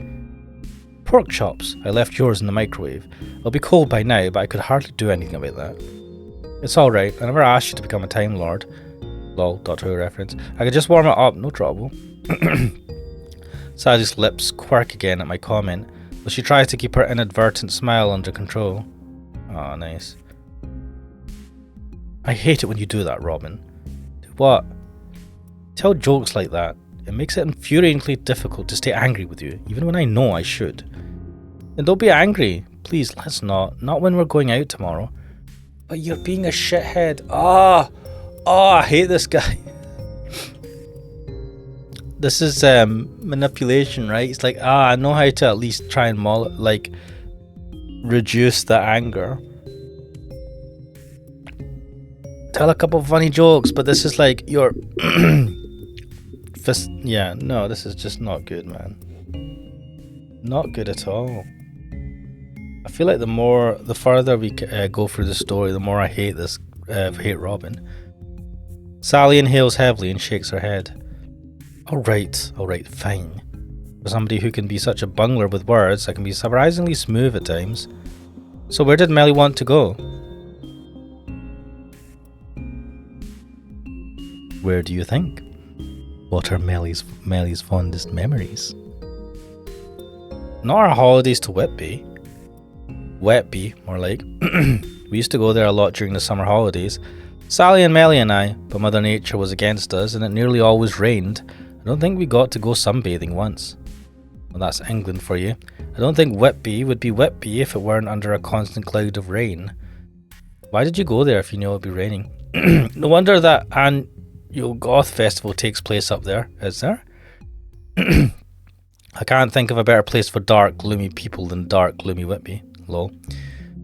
Pork chops. I left yours in the microwave. It'll be cold by now, but I could hardly do anything about that. It's alright. I never asked you to become a Time Lord. Lol, Doctor Who reference. I could just warm it up, no trouble. Sally's lips quirk again at my comment, but she tries to keep her inadvertent smile under control. Ah, nice. I hate it when you do that, Robin. Do what? Tell jokes like that. It makes it infuriatingly difficult to stay angry with you, even when I know I should. Then don't be angry. Please, let's not. Not when we're going out tomorrow. But you're being a shithead. Oh, I hate this guy. This is manipulation, right? It's like, I know how to at least try and reduce the anger. Tell a couple of funny jokes, but this is like your fist. Yeah, no, this is just not good, man. Not good at all. I feel like the further we go through the story, the more I hate this. Hate Robin. Sally inhales heavily and shakes her head. All right, fine. For somebody who can be such a bungler with words, I can be surprisingly smooth at times. So where did Melly want to go? Where do you think? What are Melly's fondest memories? Not our holidays to Whitby. Whitby, more like. We used to go there a lot during the summer holidays. Sally and Melly and I, but Mother Nature was against us and it nearly always rained. I don't think we got to go sunbathing once. Well, that's England for you. I don't think Whitby would be Whitby if it weren't under a constant cloud of rain. Why did you go there if you knew it would be raining? No wonder that annual goth festival takes place up there, is there? I can't think of a better place for dark, gloomy people than dark, gloomy Whitby. Lol.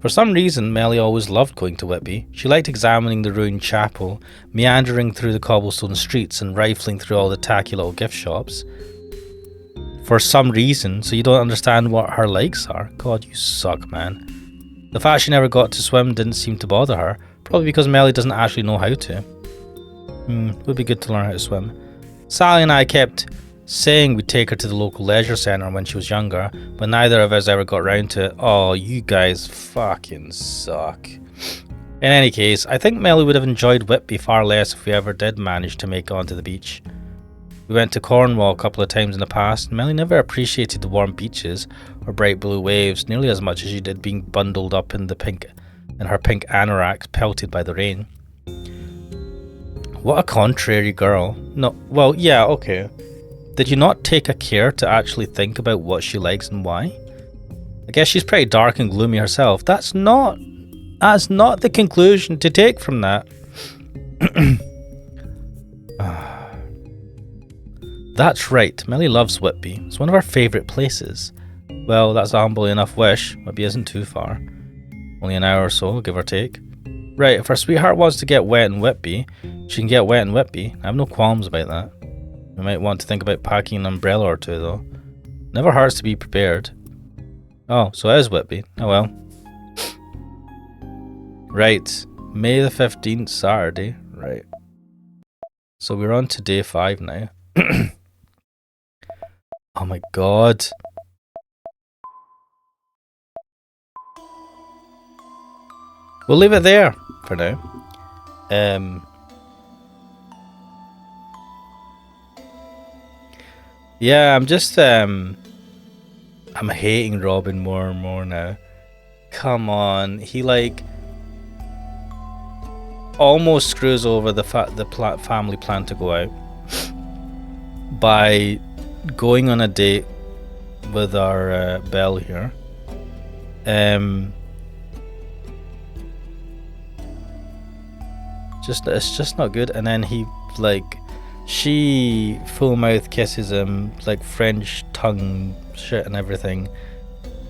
For some reason, Melly always loved going to Whitby. She liked examining the ruined chapel, meandering through the cobblestone streets and rifling through all the tacky little gift shops. For some reason, so you don't understand what her likes are. God, you suck, man. The fact she never got to swim didn't seem to bother her, probably because Melly doesn't actually know how to. Would be good to learn how to swim. Sally and I kept saying we'd take her to the local leisure centre when she was younger, but neither of us ever got round to it. Oh, you guys fucking suck. In any case, I think Melly would have enjoyed Whitby far less if we ever did manage to make it onto the beach. We went to Cornwall a couple of times in the past, and Melly never appreciated the warm beaches or bright blue waves nearly as much as she did being bundled up in her pink anorak pelted by the rain. What a contrary girl. No, well, yeah, okay. Did you not take a care to actually think about what she likes and why? I guess she's pretty dark and gloomy herself. That's not the conclusion to take from that. That's right, Melly loves Whitby. It's one of her favourite places. Well, that's a humble enough wish. Whitby isn't too far. Only an hour or so, give or take. Right, if her sweetheart wants to get wet in Whitby, she can get wet in Whitby. I have no qualms about that. We might want to think about packing an umbrella or two, though. Never hurts to be prepared. Oh, so it is Whitby. Oh well. Right. May the 15th, Saturday. Right. So we're on to day 5 now. Oh my god. We'll leave it there for now. Yeah, I'm just I'm hating Robin more and more now. Come on, he like almost screws over the family plan to go out by going on a date with our Belle here. it's just not good. And then he she full mouth kisses him, like French tongue shit and everything,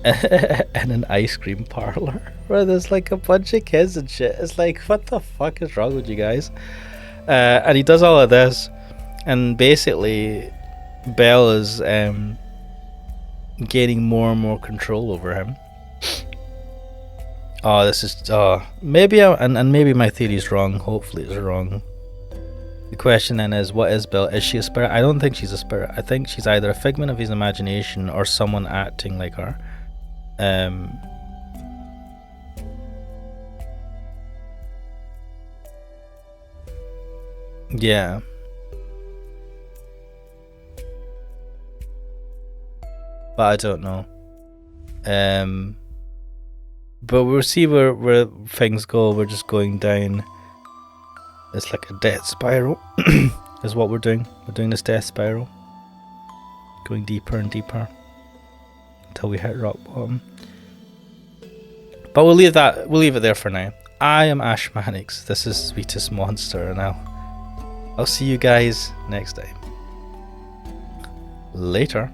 in an ice cream parlor where there's like a bunch of kids and shit. It's like, what the fuck is wrong with you guys? And he does all of this, and basically Belle is gaining more and more control over him. Oh, this is maybe and maybe my theory's wrong. Hopefully it's wrong. The question then is, what is Belle? Is she a spirit? I don't think she's a spirit. I think she's either a figment of his imagination or someone acting like her. Yeah. But I don't know. But we'll see where things go. We're just going down. It's like a death spiral is what we're doing. We're doing this death spiral. Going deeper and deeper until we hit rock bottom. But we'll leave it there for now. I am Ash Mannix. This is Sweetest Monster, and I'll see you guys next time. Later.